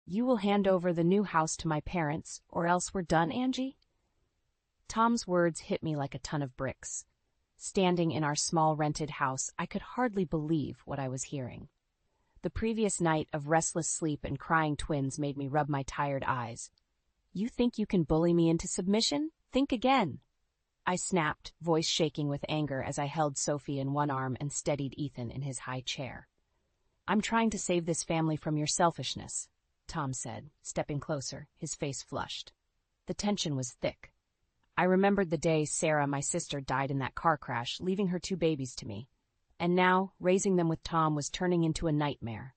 You will hand over the new house to my parents, or else we're done, Angie? Tom's words hit me like a ton of bricks. Standing in our small rented house, I could hardly believe what I was hearing. The previous night of restless sleep and crying twins made me rub my tired eyes. You think you can bully me into submission? Think again. I snapped, voice shaking with anger as I held Sophie in one arm and steadied Ethan in his high chair. I'm trying to save this family from your selfishness, Tom said, stepping closer, his face flushed. The tension was thick. I remembered the day Sarah, my sister, died in that car crash, leaving her 2 babies to me. And now, raising them with Tom was turning into a nightmare.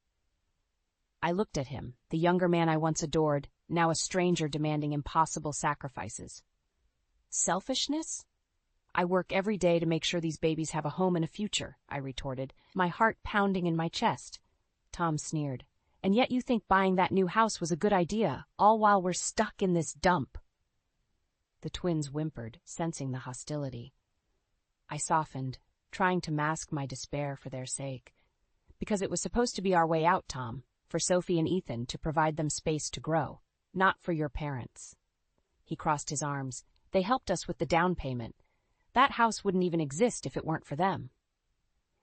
I looked at him, the younger man I once adored, now a stranger demanding impossible sacrifices. Selfishness? I work every day to make sure these babies have a home and a future, I retorted, my heart pounding in my chest. Tom sneered. And yet you think buying that new house was a good idea, all while we're stuck in this dump. The twins whimpered, sensing the hostility. I softened, trying to mask my despair for their sake. Because it was supposed to be our way out, Tom, for Sophie and Ethan to provide them space to grow, not for your parents. He crossed his arms. They helped us with the down payment. That house wouldn't even exist if it weren't for them.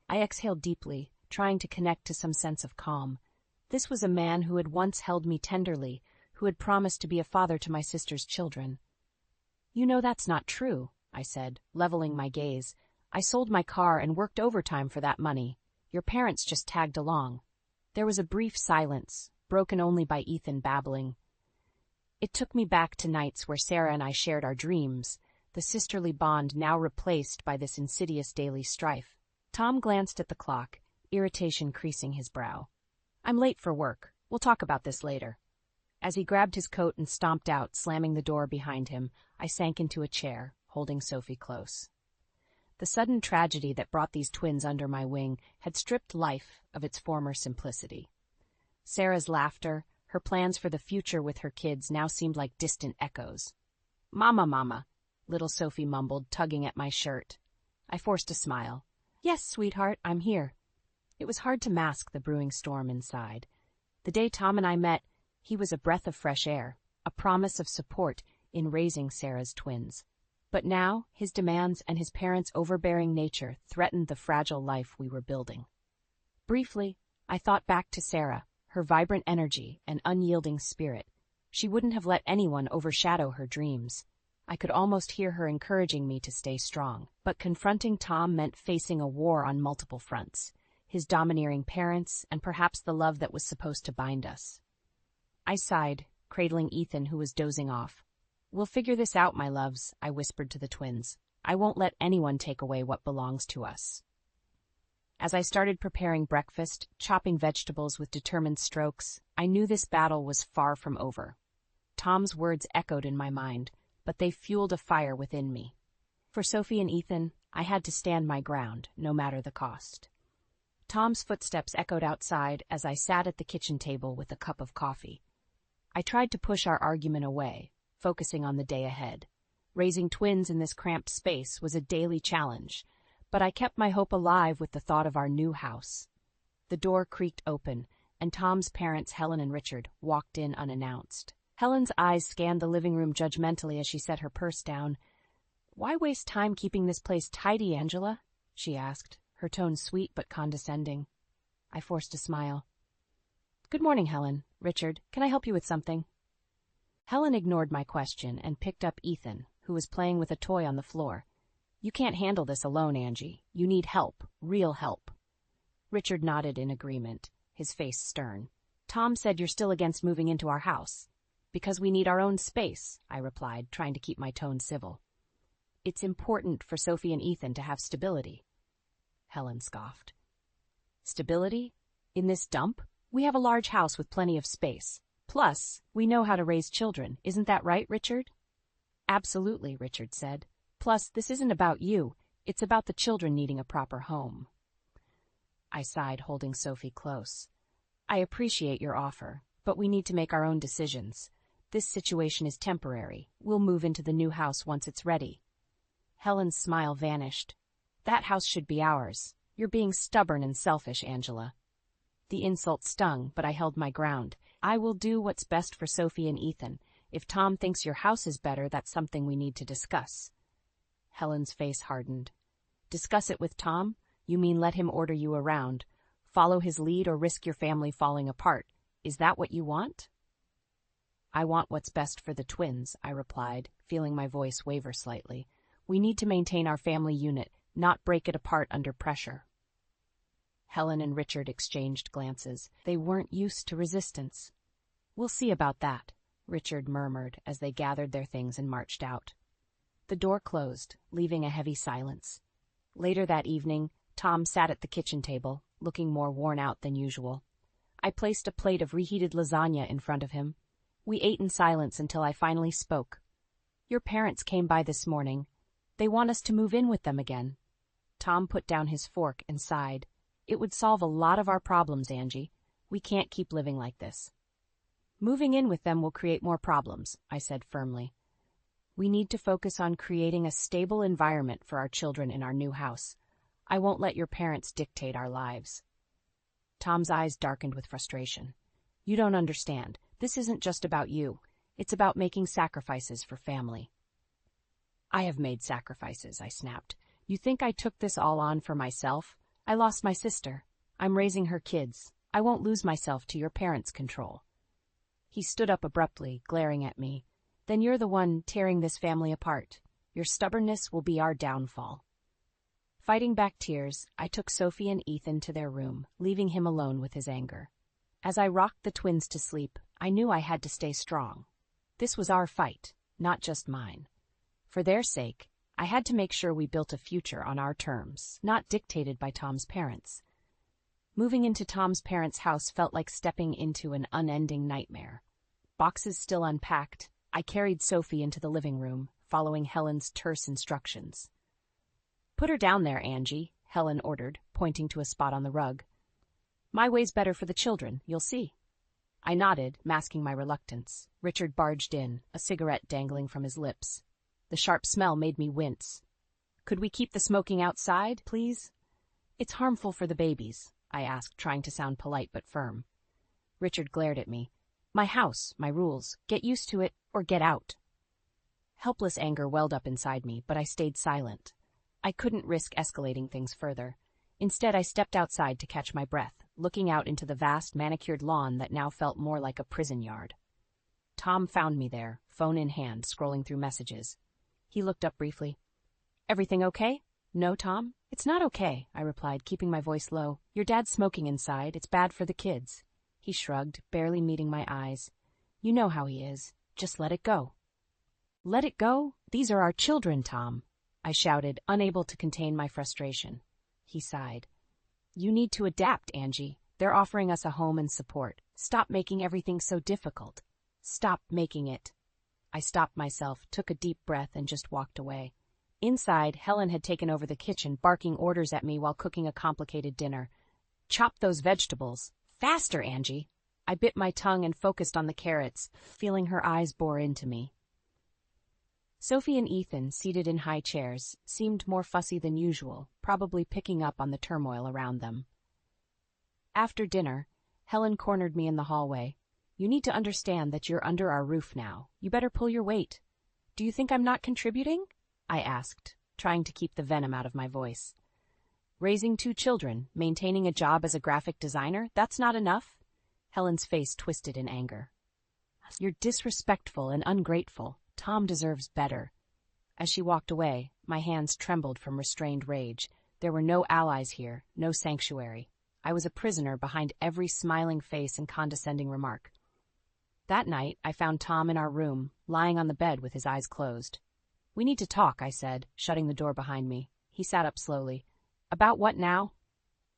I exhaled deeply, trying to connect to some sense of calm. This was a man who had once held me tenderly, who had promised to be a father to my sister's children. You know that's not true, I said, leveling my gaze. I sold my car and worked overtime for that money. Your parents just tagged along. There was a brief silence, broken only by Ethan babbling. It took me back to nights where Sarah and I shared our dreams, the sisterly bond now replaced by this insidious daily strife. Tom glanced at the clock, irritation creasing his brow. I'm late for work. We'll talk about this later. As he grabbed his coat and stomped out, slamming the door behind him, I sank into a chair, holding Sophie close. The sudden tragedy that brought these twins under my wing had stripped life of its former simplicity. Sarah's laughter, her plans for the future with her kids now seemed like distant echoes. Mama, little Sophie mumbled, tugging at my shirt. I forced a smile. Yes, sweetheart, I'm here. It was hard to mask the brewing storm inside. The day Tom and I met, he was a breath of fresh air, a promise of support in raising Sarah's twins. But now, his demands and his parents' overbearing nature threatened the fragile life we were building. Briefly, I thought back to Sarah, her vibrant energy and unyielding spirit. She wouldn't have let anyone overshadow her dreams. I could almost hear her encouraging me to stay strong. But confronting Tom meant facing a war on multiple fronts, his domineering parents, and perhaps the love that was supposed to bind us. I sighed, cradling Ethan, who was dozing off. We'll figure this out, my loves, I whispered to the twins. I won't let anyone take away what belongs to us. As I started preparing breakfast, chopping vegetables with determined strokes, I knew this battle was far from over. Tom's words echoed in my mind, but they fueled a fire within me. For Sophie and Ethan, I had to stand my ground, no matter the cost. Tom's footsteps echoed outside as I sat at the kitchen table with a cup of coffee. I tried to push our argument away, focusing on the day ahead. Raising twins in this cramped space was a daily challenge, but I kept my hope alive with the thought of our new house. The door creaked open, and Tom's parents, Helen and Richard, walked in unannounced. Helen's eyes scanned the living room judgmentally as she set her purse down. Why waste time keeping this place tidy, Angela? She asked, her tone sweet but condescending. I forced a smile. Good morning, Helen. Richard, can I help you with something? Helen ignored my question and picked up Ethan, who was playing with a toy on the floor. You can't handle this alone, Angie. You need help, real help. Richard nodded in agreement, his face stern. Tom said you're still against moving into our house. Because we need our own space, I replied, trying to keep my tone civil. It's important for Sophie and Ethan to have stability. Helen scoffed. Stability? In this dump? We have a large house with plenty of space. Plus, we know how to raise children. Isn't that right, Richard? Absolutely, Richard said. Plus, this isn't about you. It's about the children needing a proper home. I sighed, holding Sophie close. I appreciate your offer, but we need to make our own decisions. This situation is temporary. We'll move into the new house once it's ready. Helen's smile vanished. That house should be ours. You're being stubborn and selfish, Angela. The insult stung, but I held my ground. I will do what's best for Sophie and Ethan. If Tom thinks your house is better, that's something we need to discuss. Helen's face hardened. Discuss it with Tom? You mean let him order you around? Follow his lead or risk your family falling apart? Is that what you want? I want what's best for the twins, I replied, feeling my voice waver slightly. We need to maintain our family unit, not break it apart under pressure. Helen and Richard exchanged glances. They weren't used to resistance. We'll see about that, Richard murmured as they gathered their things and marched out. The door closed, leaving a heavy silence. Later that evening, Tom sat at the kitchen table, looking more worn out than usual. I placed a plate of reheated lasagna in front of him. We ate in silence until I finally spoke. Your parents came by this morning. They want us to move in with them again. Tom put down his fork and sighed. It would solve a lot of our problems, Angie. We can't keep living like this. Moving in with them will create more problems, I said firmly. We need to focus on creating a stable environment for our children in our new house. I won't let your parents dictate our lives. Tom's eyes darkened with frustration. You don't understand. This isn't just about you. It's about making sacrifices for family. I have made sacrifices, I snapped. You think I took this all on for myself? I lost my sister. I'm raising her kids. I won't lose myself to your parents' control. He stood up abruptly, glaring at me. Then you're the one tearing this family apart. Your stubbornness will be our downfall. Fighting back tears, I took Sophie and Ethan to their room, leaving him alone with his anger. As I rocked the twins to sleep, I knew I had to stay strong. This was our fight, not just mine. For their sake, I had to make sure we built a future on our terms, not dictated by Tom's parents. Moving into Tom's parents' house felt like stepping into an unending nightmare. Boxes still unpacked, I carried Sophie into the living room, following Helen's terse instructions. Put her down there, Angie, Helen ordered, pointing to a spot on the rug. My way's better for the children, you'll see. I nodded, masking my reluctance. Richard barged in, a cigarette dangling from his lips. The sharp smell made me wince. Could we keep the smoking outside, please? It's harmful for the babies, I asked, trying to sound polite but firm. Richard glared at me. My house, my rules. Get used to it or get out. Helpless anger welled up inside me, but I stayed silent. I couldn't risk escalating things further. Instead, I stepped outside to catch my breath, looking out into the vast, manicured lawn that now felt more like a prison yard. Tom found me there, phone in hand, scrolling through messages. He looked up briefly. Everything okay? No, Tom? It's not okay, I replied, keeping my voice low. Your dad's smoking inside. It's bad for the kids. He shrugged, barely meeting my eyes. You know how he is. Just let it go. Let it go? These are our children, Tom, I shouted, unable to contain my frustration. He sighed. You need to adapt, Angie. They're offering us a home and support. Stop making everything so difficult. Stop making it. I stopped myself, took a deep breath, and just walked away. Inside, Helen had taken over the kitchen, barking orders at me while cooking a complicated dinner. Chop those vegetables. Faster, Angie. I bit my tongue and focused on the carrots, feeling her eyes bore into me. Sophie and Ethan, seated in high chairs, seemed more fussy than usual, probably picking up on the turmoil around them. After dinner, Helen cornered me in the hallway. You need to understand that you're under our roof now. You better pull your weight. Do you think I'm not contributing? I asked, trying to keep the venom out of my voice. Raising 2 children, maintaining a job as a graphic designer, that's not enough? Helen's face twisted in anger. You're disrespectful and ungrateful. Tom deserves better. As she walked away, my hands trembled from restrained rage. There were no allies here, no sanctuary. I was a prisoner behind every smiling face and condescending remark. That night, I found Tom in our room, lying on the bed with his eyes closed. We need to talk, I said, shutting the door behind me. He sat up slowly. About what now?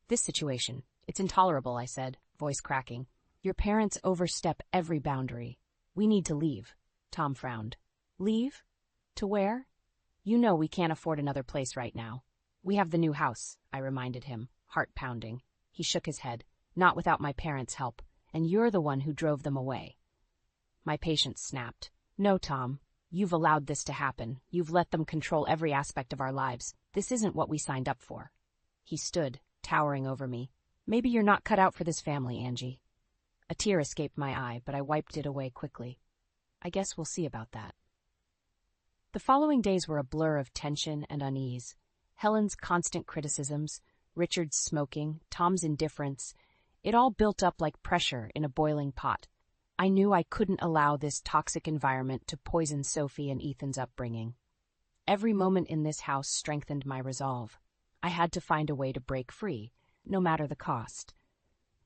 This situation. It's intolerable, I said, voice cracking. Your parents overstep every boundary. We need to leave. Tom frowned. Leave? To where? You know we can't afford another place right now. We have the new house, I reminded him, heart pounding. He shook his head. Not without my parents' help, and you're the one who drove them away. My patience snapped. No, Tom. You've allowed this to happen. You've let them control every aspect of our lives. This isn't what we signed up for. He stood, towering over me. Maybe you're not cut out for this family, Angie. A tear escaped my eye, but I wiped it away quickly. I guess we'll see about that. The following days were a blur of tension and unease. Helen's constant criticisms, Richard's smoking, Tom's indifference, it all built up like pressure in a boiling pot. I knew I couldn't allow this toxic environment to poison Sophie and Ethan's upbringing. Every moment in this house strengthened my resolve. I had to find a way to break free, no matter the cost.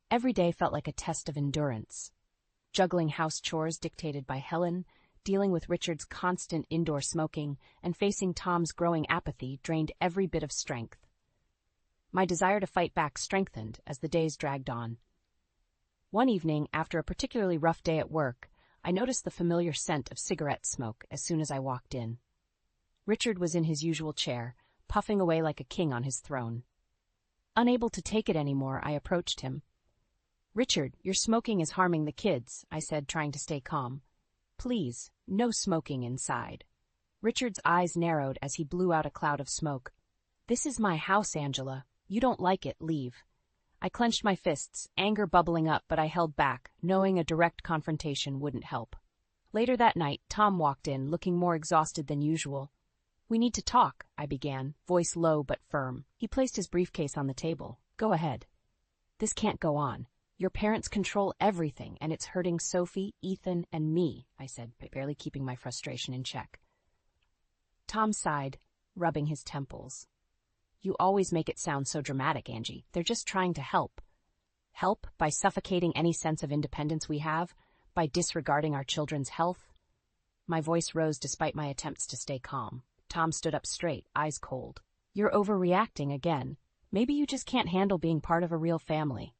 Every day felt like a test of endurance. Juggling house chores dictated by Helen, dealing with Richard's constant indoor smoking, and facing Tom's growing apathy drained every bit of strength. My desire to fight back strengthened as the days dragged on. One evening, after a particularly rough day at work, I noticed the familiar scent of cigarette smoke as soon as I walked in. Richard was in his usual chair, puffing away like a king on his throne. Unable to take it anymore, I approached him. "Richard, your smoking is harming the kids," I said, trying to stay calm. "Please, no smoking inside." Richard's eyes narrowed as he blew out a cloud of smoke. "This is my house, Angela. You don't like it, leave." I clenched my fists, anger bubbling up, but I held back, knowing a direct confrontation wouldn't help. Later that night, Tom walked in, looking more exhausted than usual. "We need to talk," I began, voice low but firm. He placed his briefcase on the table. "Go ahead." "This can't go on. Your parents control everything, and it's hurting Sophie, Ethan, and me," I said, barely keeping my frustration in check. Tom sighed, rubbing his temples. "You always make it sound so dramatic, Angie. They're just trying to help." "Help by suffocating any sense of independence we have? By disregarding our children's health?" My voice rose despite my attempts to stay calm. Tom stood up straight, eyes cold. "You're overreacting again. Maybe you just can't handle being part of a real family."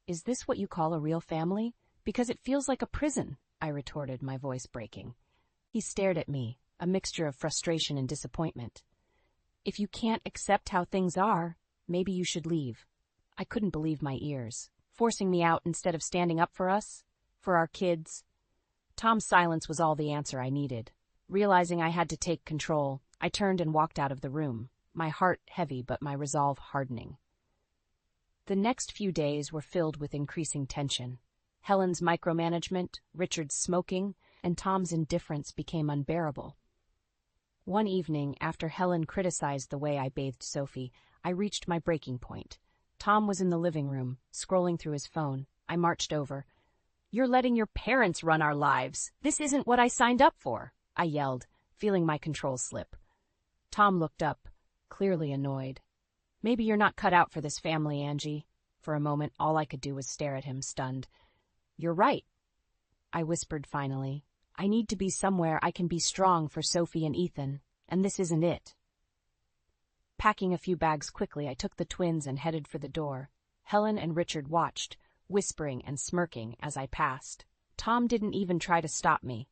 "Is this what you call a real family? Because it feels like a prison," I retorted, my voice breaking. He stared at me, a mixture of frustration and disappointment. "If you can't accept how things are, maybe you should leave." I couldn't believe my ears. Forcing me out instead of standing up for us? For our kids? Tom's silence was all the answer I needed. Realizing I had to take control, I turned and walked out of the room, my heart heavy but my resolve hardening. The next few days were filled with increasing tension. Helen's micromanagement, Richard's smoking, and Tom's indifference became unbearable. One evening, after Helen criticized the way I bathed Sophie, I reached my breaking point. Tom was in the living room, scrolling through his phone. I marched over. "You're letting your parents run our lives. This isn't what I signed up for," I yelled, feeling my control slip. Tom looked up, clearly annoyed. "Maybe you're not cut out for this family, Angie." For a moment, all I could do was stare at him, stunned. "You're right," I whispered finally. "I need to be somewhere I can be strong for Sophie and Ethan, and this isn't it." Packing a few bags quickly, I took the twins and headed for the door. Helen and Richard watched, whispering and smirking as I passed. Tom didn't even try to stop me.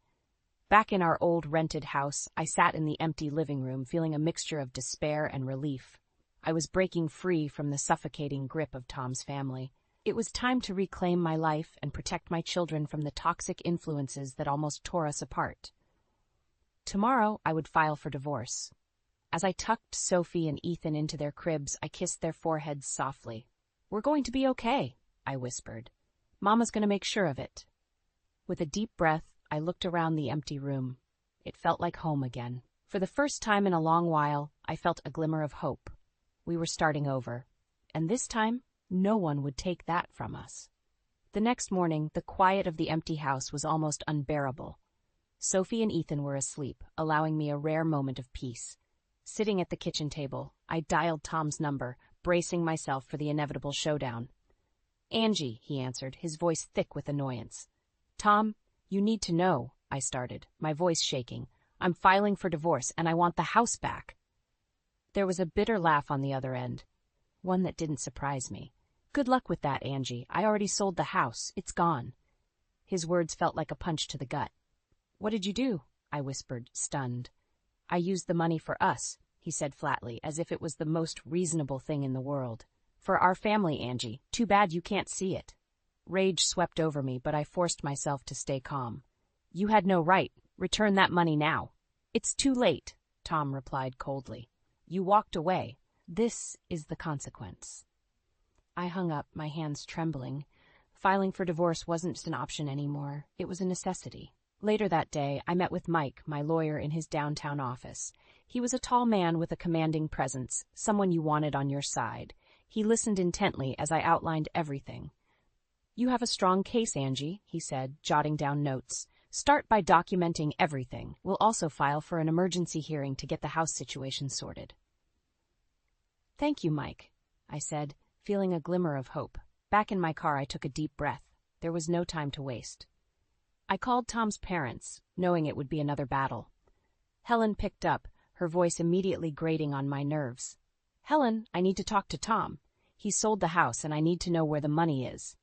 Back in our old rented house, I sat in the empty living room, feeling a mixture of despair and relief. I was breaking free from the suffocating grip of Tom's family. It was time to reclaim my life and protect my children from the toxic influences that almost tore us apart. Tomorrow, I would file for divorce. As I tucked Sophie and Ethan into their cribs, I kissed their foreheads softly. "We're going to be okay," I whispered. "Mama's going to make sure of it." With a deep breath, I looked around the empty room. It felt like home again. For the first time in a long while, I felt a glimmer of hope. We were starting over. And this time, no one would take that from us. The next morning, the quiet of the empty house was almost unbearable. Sophie and Ethan were asleep, allowing me a rare moment of peace. Sitting at the kitchen table, I dialed Tom's number, bracing myself for the inevitable showdown. "Angie," he answered, his voice thick with annoyance. "Tom, you need to know," I started, my voice shaking. "I'm filing for divorce, and I want the house back." There was a bitter laugh on the other end, one that didn't surprise me. "Good luck with that, Angie. I already sold the house. It's gone." His words felt like a punch to the gut. "What did you do?" I whispered, stunned. "I used the money for us," he said flatly, as if it was the most reasonable thing in the world. "For our family, Angie. Too bad you can't see it." Rage swept over me, but I forced myself to stay calm. "You had no right. Return that money now." "It's too late," Tom replied coldly. "You walked away. This is the consequence." I hung up, my hands trembling. Filing for divorce wasn't just an option anymore. It was a necessity. Later that day, I met with Mike, my lawyer, in his downtown office. He was a tall man with a commanding presence, someone you wanted on your side. He listened intently as I outlined everything. "You have a strong case, Angie," he said, jotting down notes. "Start by documenting everything. We'll also file for an emergency hearing to get the house situation sorted." "Thank you, Mike," I said, feeling a glimmer of hope. Back in my car, I took a deep breath. There was no time to waste. I called Tom's parents, knowing it would be another battle. Helen picked up, her voice immediately grating on my nerves. "Helen, I need to talk to Tom. He sold the house and I need to know where the money is."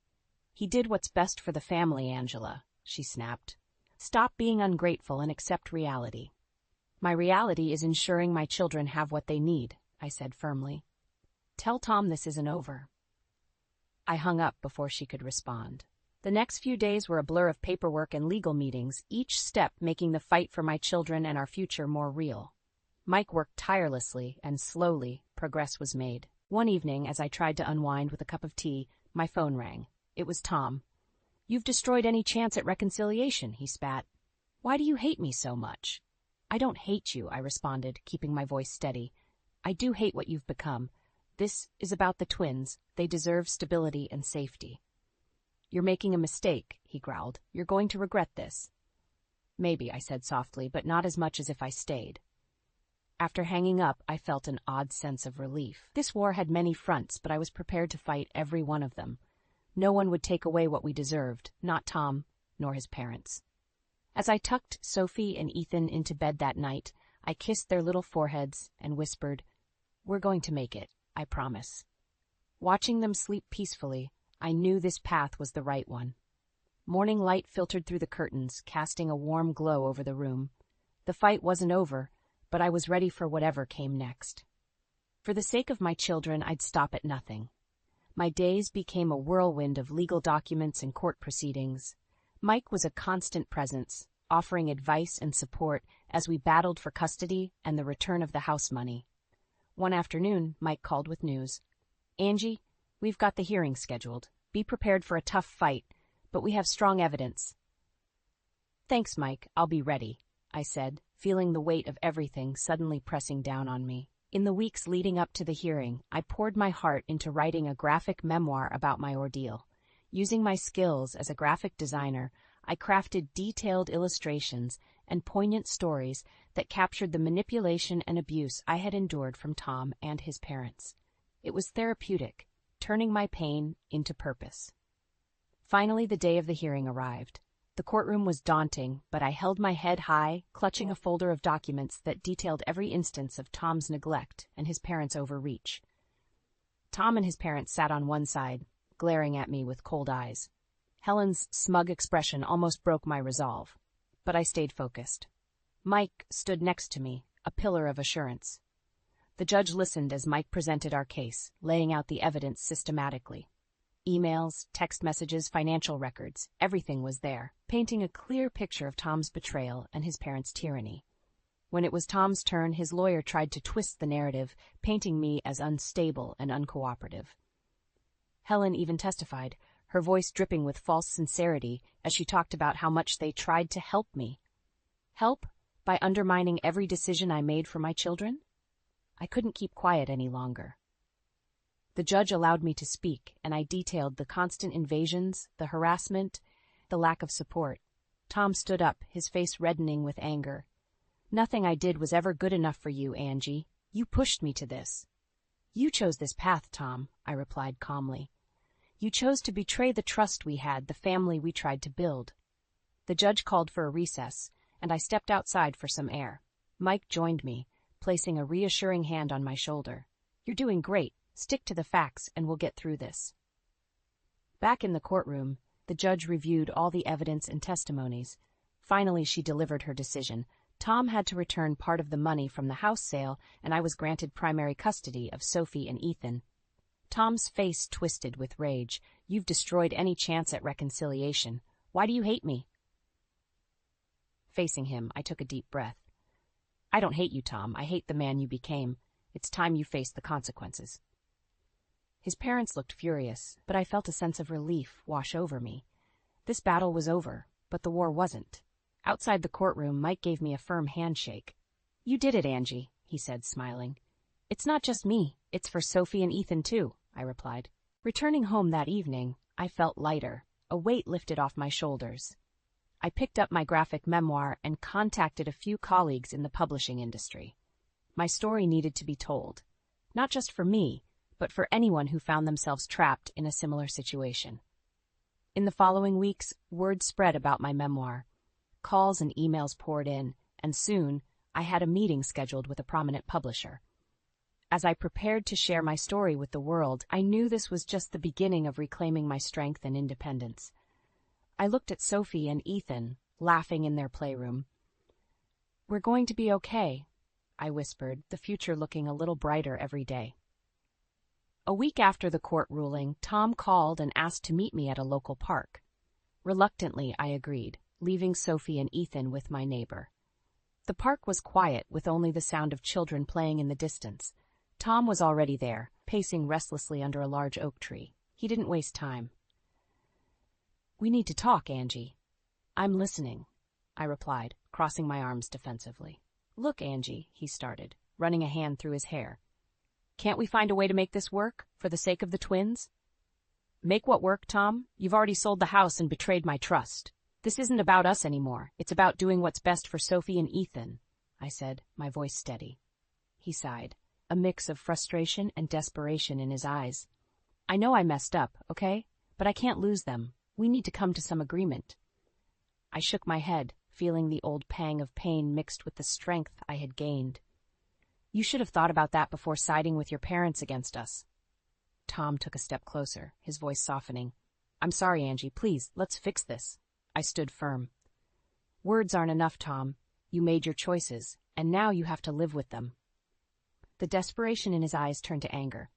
"He did what's best for the family, Angela," she snapped. "Stop being ungrateful and accept reality." "My reality is ensuring my children have what they need," I said firmly. "Tell Tom this isn't over." I hung up before she could respond. The next few days were a blur of paperwork and legal meetings, each step making the fight for my children and our future more real. Mike worked tirelessly, and slowly, progress was made. One evening, as I tried to unwind with a cup of tea, my phone rang. It was Tom. "You've destroyed any chance at reconciliation," he spat. "Why do you hate me so much?" "I don't hate you," I responded, keeping my voice steady. "I do hate what you've become. This is about the twins. They deserve stability and safety." "You're making a mistake," he growled. "You're going to regret this." "Maybe," I said softly, "but not as much as if I stayed." After hanging up, I felt an odd sense of relief. This war had many fronts, but I was prepared to fight every one of them. No one would take away what we deserved, not Tom, nor his parents. As I tucked Sophie and Ethan into bed that night, I kissed their little foreheads and whispered, "We're going to make it, I promise." Watching them sleep peacefully, I knew this path was the right one. Morning light filtered through the curtains, casting a warm glow over the room. The fight wasn't over, but I was ready for whatever came next. For the sake of my children, I'd stop at nothing. My days became a whirlwind of legal documents and court proceedings. Mike was a constant presence, offering advice and support as we battled for custody and the return of the house money. One afternoon, Mike called with news. "Angie, we've got the hearing scheduled. Be prepared for a tough fight, but we have strong evidence." "Thanks, Mike. I'll be ready," I said, feeling the weight of everything suddenly pressing down on me. In the weeks leading up to the hearing, I poured my heart into writing a graphic memoir about my ordeal. Using my skills as a graphic designer, I crafted detailed illustrations and poignant stories that captured the manipulation and abuse I had endured from Tom and his parents. It was therapeutic, turning my pain into purpose. Finally, the day of the hearing arrived. The courtroom was daunting, but I held my head high, clutching a folder of documents that detailed every instance of Tom's neglect and his parents' overreach. Tom and his parents sat on one side, glaring at me with cold eyes. Helen's smug expression almost broke my resolve, but I stayed focused. Mike stood next to me, a pillar of assurance. The judge listened as Mike presented our case, laying out the evidence systematically. Emails, text messages, financial records, everything was there, painting a clear picture of Tom's betrayal and his parents' tyranny. When it was Tom's turn, his lawyer tried to twist the narrative, painting me as unstable and uncooperative. Helen even testified, her voice dripping with false sincerity as she talked about how much they tried to help me. Help? By undermining every decision I made for my children? I couldn't keep quiet any longer. The judge allowed me to speak, and I detailed the constant invasions, the harassment, the lack of support. Tom stood up, his face reddening with anger. "Nothing I did was ever good enough for you, Angie. You pushed me to this." "You chose this path, Tom," I replied calmly. "You chose to betray the trust we had, the family we tried to build." The judge called for a recess, and I stepped outside for some air. Mike joined me, placing a reassuring hand on my shoulder. "You're doing great. Stick to the facts, and we'll get through this." Back in the courtroom, the judge reviewed all the evidence and testimonies. Finally, she delivered her decision. Tom had to return part of the money from the house sale, and I was granted primary custody of Sophie and Ethan. Tom's face twisted with rage. "You've destroyed any chance at reconciliation. Why do you hate me?" Facing him, I took a deep breath. "I don't hate you, Tom. I hate the man you became. It's time you faced the consequences." His parents looked furious, but I felt a sense of relief wash over me. This battle was over, but the war wasn't. Outside the courtroom, Mike gave me a firm handshake. "You did it, Angie," he said, smiling. "It's not just me, it's for Sophie and Ethan too," I replied. Returning home that evening, I felt lighter, a weight lifted off my shoulders. I picked up my graphic memoir and contacted a few colleagues in the publishing industry. My story needed to be told, not just for me, but for anyone who found themselves trapped in a similar situation. In the following weeks, word spread about my memoir. Calls and emails poured in, and soon I had a meeting scheduled with a prominent publisher. As I prepared to share my story with the world, I knew this was just the beginning of reclaiming my strength and independence. I looked at Sophie and Ethan, laughing in their playroom. "We're going to be okay," I whispered, the future looking a little brighter every day. A week after the court ruling, Tom called and asked to meet me at a local park. Reluctantly, I agreed, leaving Sophie and Ethan with my neighbor. The park was quiet, with only the sound of children playing in the distance. Tom was already there, pacing restlessly under a large oak tree. He didn't waste time. "We need to talk, Angie." "I'm listening," I replied, crossing my arms defensively. "Look, Angie," he started, running a hand through his hair. "Can't we find a way to make this work, for the sake of the twins?" "Make what work, Tom? You've already sold the house and betrayed my trust. This isn't about us anymore. It's about doing what's best for Sophie and Ethan," I said, my voice steady. He sighed, a mix of frustration and desperation in his eyes. "I know I messed up, okay? But I can't lose them. We need to come to some agreement." I shook my head, feeling the old pang of pain mixed with the strength I had gained. "You should have thought about that before siding with your parents against us." Tom took a step closer, his voice softening. "I'm sorry, Angie. Please, let's fix this." I stood firm. "Words aren't enough, Tom. You made your choices, and now you have to live with them." The desperation in his eyes turned to anger.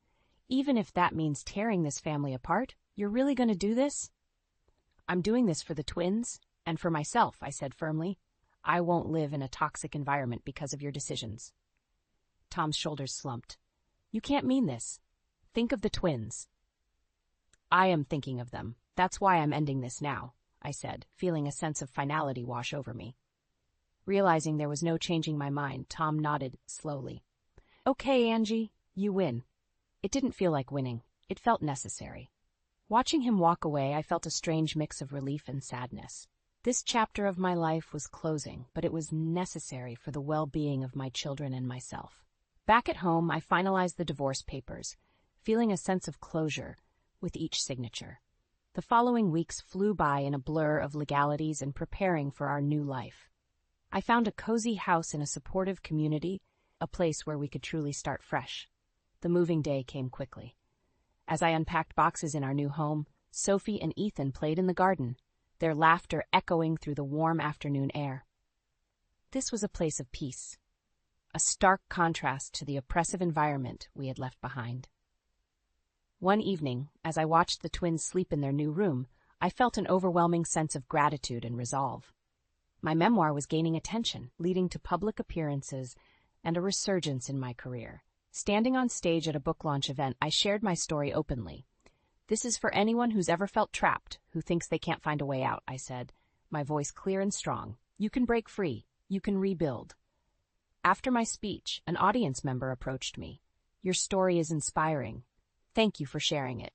"Even if that means tearing this family apart, you're really going to do this?" "I'm doing this for the twins and for myself," I said firmly. "I won't live in a toxic environment because of your decisions." Tom's shoulders slumped. "You can't mean this. Think of the twins." "I am thinking of them. That's why I'm ending this now," I said, feeling a sense of finality wash over me. Realizing there was no changing my mind, Tom nodded slowly. "Okay, Angie, you win." It didn't feel like winning. It felt necessary. Watching him walk away, I felt a strange mix of relief and sadness. This chapter of my life was closing, but it was necessary for the well-being of my children and myself. Back at home, I finalized the divorce papers, feeling a sense of closure with each signature. The following weeks flew by in a blur of legalities and preparing for our new life. I found a cozy house in a supportive community, a place where we could truly start fresh. The moving day came quickly. As I unpacked boxes in our new home, Sophie and Ethan played in the garden, their laughter echoing through the warm afternoon air. This was a place of peace, a stark contrast to the oppressive environment we had left behind. One evening, as I watched the twins sleep in their new room, I felt an overwhelming sense of gratitude and resolve. My memoir was gaining attention, leading to public appearances and a resurgence in my career. Standing on stage at a book launch event, I shared my story openly. "This is for anyone who's ever felt trapped, who thinks they can't find a way out," I said, my voice clear and strong. "You can break free. You can rebuild." After my speech, an audience member approached me. "Your story is inspiring. Thank you for sharing it."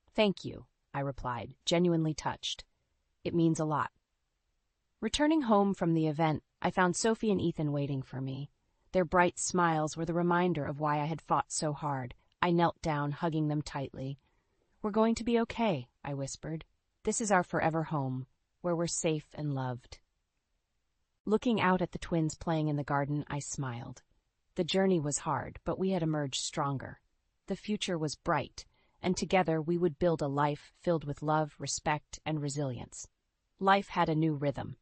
"Thank you," I replied, genuinely touched. "It means a lot." Returning home from the event, I found Sophie and Ethan waiting for me. Their bright smiles were the reminder of why I had fought so hard. I knelt down, hugging them tightly. "We're going to be okay," I whispered. "This is our forever home, where we're safe and loved." Looking out at the twins playing in the garden, I smiled. The journey was hard, but we had emerged stronger. The future was bright, and together we would build a life filled with love, respect, and resilience. Life had a new rhythm.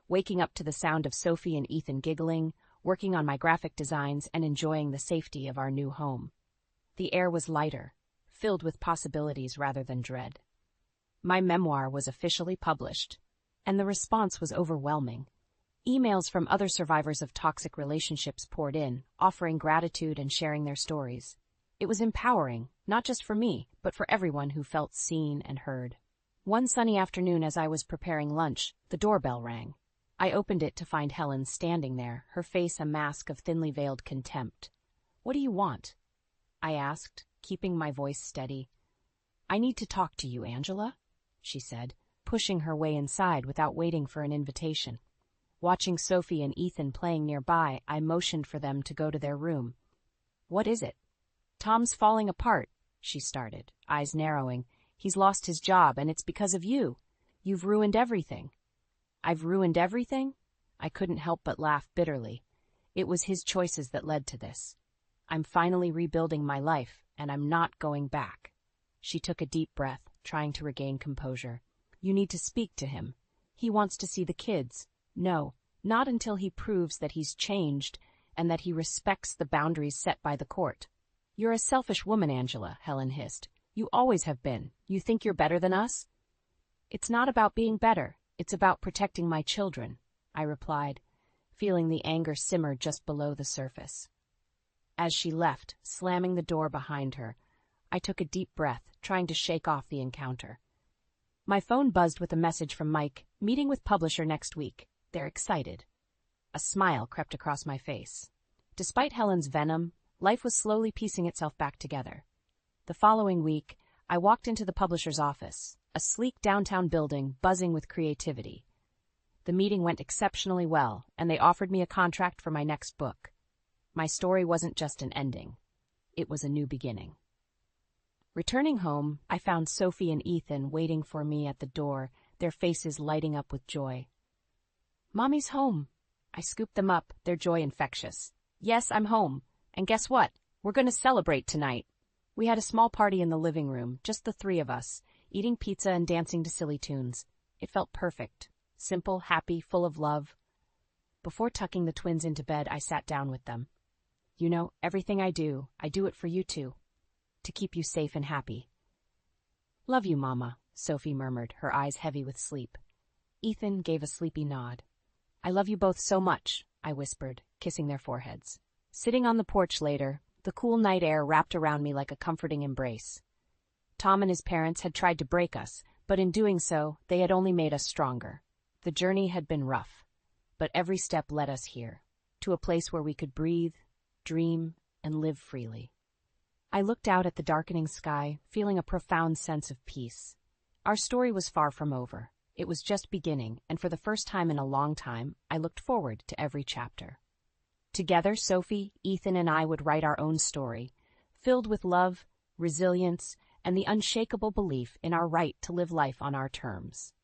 Waking up to the sound of Sophie and Ethan giggling, working on my graphic designs, and enjoying the safety of our new home. The air was lighter, filled with possibilities rather than dread. My memoir was officially published, and the response was overwhelming. Emails from other survivors of toxic relationships poured in, offering gratitude and sharing their stories. It was empowering, not just for me, but for everyone who felt seen and heard. One sunny afternoon as I was preparing lunch, the doorbell rang. I opened it to find Helen standing there, her face a mask of thinly veiled contempt. "What do you want?" I asked, keeping my voice steady. "I need to talk to you, Angela," she said, pushing her way inside without waiting for an invitation. Watching Sophie and Ethan playing nearby, I motioned for them to go to their room. "What is it?" "Tom's falling apart," she started, eyes narrowing. "He's lost his job, and it's because of you. You've ruined everything." "I've ruined everything?" I couldn't help but laugh bitterly. It was his choices that led to this. I'm finally rebuilding my life, and I'm not going back. She took a deep breath, trying to regain composure. "You need to speak to him. He wants to see the kids. No, not until he proves that he's changed and that he respects the boundaries set by the court." "You're a selfish woman, Angela," Helen hissed. "You always have been. You think you're better than us?" "It's not about being better. It's about protecting my children," I replied, feeling the anger simmer just below the surface. As she left, slamming the door behind her, I took a deep breath, trying to shake off the encounter. My phone buzzed with a message from Mike, "Meeting with publisher next week. They're excited." A smile crept across my face. Despite Helen's venom, life was slowly piecing itself back together. The following week, I walked into the publisher's office, a sleek downtown building buzzing with creativity. The meeting went exceptionally well, and they offered me a contract for my next book. My story wasn't just an ending. It was a new beginning. Returning home, I found Sophie and Ethan waiting for me at the door, their faces lighting up with joy. "Mommy's home." I scooped them up, their joy infectious. "Yes, I'm home. And guess what? We're going to celebrate tonight." We had a small party in the living room, just the three of us, eating pizza and dancing to silly tunes. It felt perfect. Simple, happy, full of love. Before tucking the twins into bed, I sat down with them. "You know, everything I do it for you too. To keep you safe and happy." "Love you, Mama," Sophie murmured, her eyes heavy with sleep. Ethan gave a sleepy nod. "I love you both so much," I whispered, kissing their foreheads. Sitting on the porch later, the cool night air wrapped around me like a comforting embrace. Tom and his parents had tried to break us, but in doing so, they had only made us stronger. The journey had been rough, but every step led us here, to a place where we could breathe, dream, and live freely. I looked out at the darkening sky, feeling a profound sense of peace. Our story was far from over. It was just beginning, and for the first time in a long time, I looked forward to every chapter. Together, Sophie, Ethan, and I would write our own story, filled with love, resilience, and the unshakable belief in our right to live life on our terms.